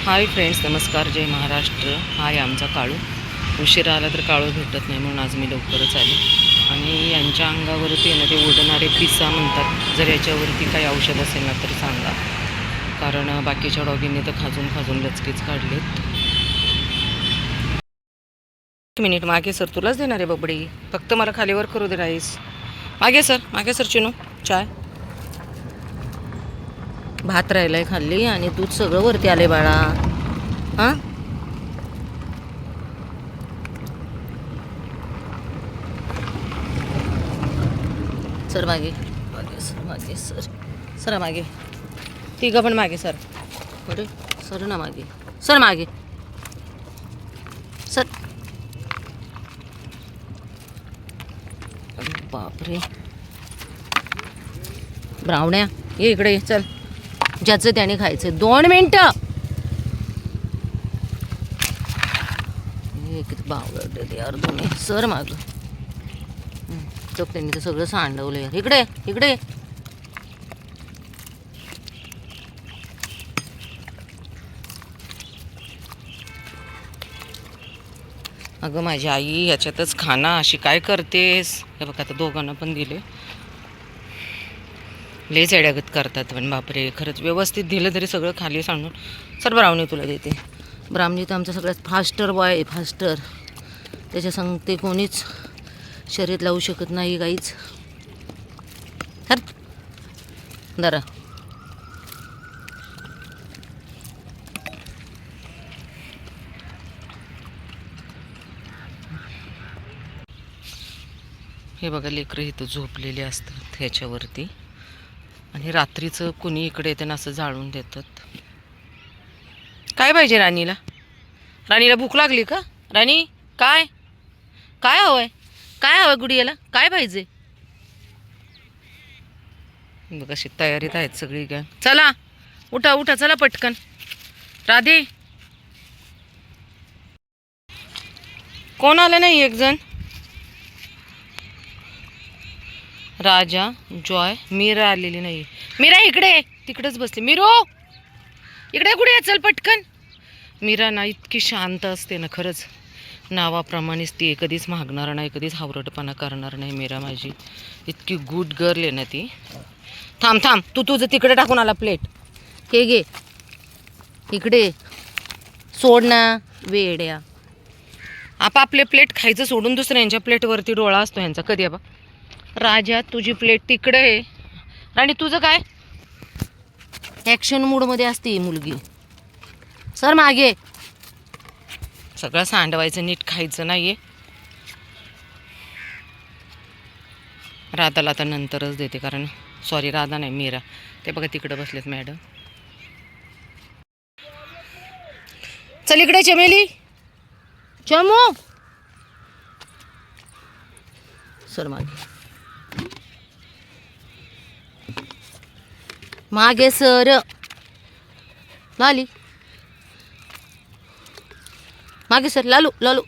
Hi friends, नमस्कार, जय महाराष्ट्र. हाय आमचा काळू. उशिरा आला तर काळू भेटत नाही म्हणून आज मी लवकरच आले. आणि यांच्या अंगावरती ना ते उडणारे पिसा म्हणतात. जर याच्यावरती काही औषध असेल ना तर सांगा, कारण बाकीच्या डॉगींनी तर खाजून खाजून लचकीच काढलेत. एक मिनिट मागे सर, तुलाच देणार आहे बबडी. फक्त मला खालीवर करू दे राईस. मागे सर चिनू. चाय भात राहिलाय खाल्ली आणि दूध सगळं वरती आले बाळा. हां सर मागे सर मागे. तिघं पण मागे सर. अरे सर ना मागे. सर मागे सर. बापरे, ब्रावण्या ये इकडे ये, चल. ज्याचं त्याने खायचं. 2 मिनटं. किती बावळलेले यार तुम्ही. सर माग त्यांनी तर सगळं सांडवलं यार. इकडे इकडे. अगं माझी आई, याच्यातच खाना अशी काय करतेस. हे बघ आता दोघांना पण दिले. लेच अड्यागत करतात पण बापरे. खरंच व्यवस्थित दिलं तरी सगळं खाली सांडून. सर ब्राउनी तुला देते. ब्राह्मणी तर आमचा सगळ्यात फास्टर बॉय आहे, फास्टर. त्याच्या सांगते कोणीच शर्यत लावू शकत नाही काहीच. हर दरा. हे बघा, लेकरं इथं झोपलेले असतात ह्याच्यावरती आणि रात्रीचं कुणी इकडे येताना असं जाळून देतात. काय पाहिजे राणीला? राणीला भूक लागली का? राणी काय काय हवंय? काय हवं गुडियाला? काय पाहिजे? बघ अशी तयारीत आहेत सगळी गॅंग. चला उठा उठा, चला पटकन. राधे कोण आलं नाही? एक जण. राजा, जॉय, मीरा आलेली नाही. मीरा इकडे, तिकडेच बसली. मीरो इकडे कुठे? चल पटकन. मीरा ना इतकी शांत असते ना, खरंच नावाप्रमाणेच ती. कधीच मागणार नाही, कधीच हावरटपणा करणार नाही. मीरा माझी इतकी गुड गर्ल आहे ना ती. थांब थांब, तू तुझं तिकडे टाकून आला प्लेट. हे घे इकडे. सोड ना वेड्या. आपापले प्लेट खायचं सोडून दुसऱ्यांच्या प्लेटवरती डोळा असतो ह्यांचा कधी. बा राजा, तुझी प्लेट तिकडे आहे. राणी तुझं काय? ॲक्शन मूडमध्ये असते ही मुलगी. सर मागे. सगळं सांडवायचं, नीट खायचं नाहीये. राधाला आता नंतरच देते, कारण सॉरी राधा नाही, मीरा. ते बघा तिकडे बसलेत मॅडम. चल इकडे चमेली. चमू सर मागे. मागे सर. लाली मागे सर. लालू लालू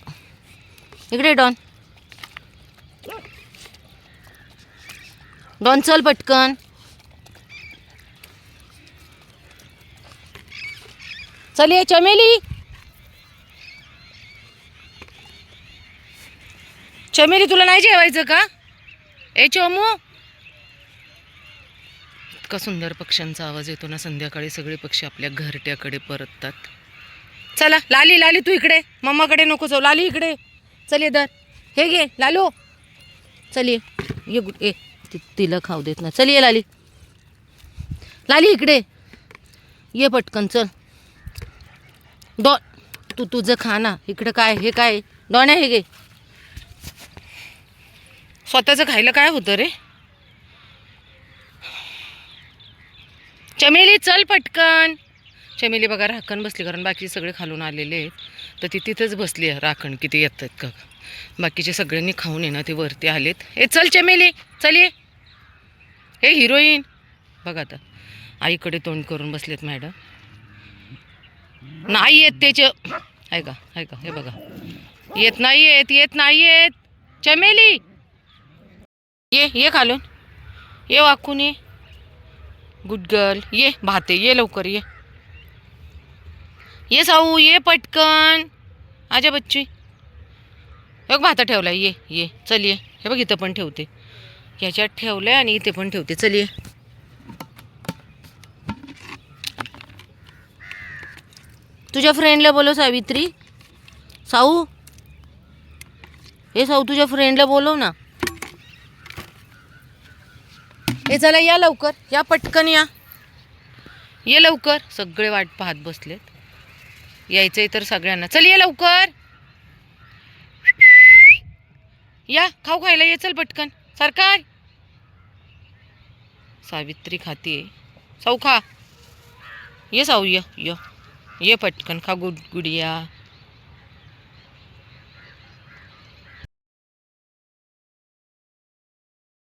इकडे. डॉन डॉन चल पटकन. चल ये चमेली. चमेली तुला नाही जेवायचं का? ए चमू. इतका सुंदर पक्ष्यांचा आवाज येतो ना संध्याकाळी. सगळे पक्षी आपल्या घरट्याकडे परततात. चला लाली, लाली तू इकडे. मम्माकडे नको जाऊ. लाली इकडे चल. ये दर. हे घे लालू. चल ये ये. तिला खाऊ देत ना. चल ये लाली. लाली इकडे ये पटकन. चल तू तुझं खा ना. इकडं काय? हे काय? डॉण्या हे घे. स्वतःचं खायला काय होतं रे? चमेली चल पटकन. चमेली बघा राखण बसली, कारण बाकी सगळे खालून आलेले आहेत तर ती तिथंच बसली आहे. राखण किती येतात का? बाकीचे सगळ्यांनी खाऊन ये ना ते वरती आलेत. ए चल चमेली चल ये. हे हिरोईन बघा आता आईकडे तोंड करून बसलेत मॅडम. नाही येत त्याचे. ऐका ऐका, हे बघा येत नाही येत नाही येत. चमेली ये ये खालून ये. वाकून ये. Good girl. ये भाते ये लवकर. ये ये साऊ ये पटकन. आजा बच्ची. हे बघ भाता ठेवलाय. ये चल ये. हे बघ इथं पण ठेवते. ह्याच्यात ठेवलंय आणि इथे पण ठेवते. चल ये. तुझ्या फ्रेंडला बोलव सावित्री. साऊ हे साऊ तुझ्या फ्रेंडला बोलव ना. हे चला या लवकर. या पटकन या. ये लवकर. सगळे वाट पाहत बसलेत. यायचंय तर सगळ्यांना. चल ये लवकर. या खाऊ खायला ये. चल पटकन. सरकार. सावित्री खातीये. साऊ खा. ये साऊ ये पटकन खा गुडिया.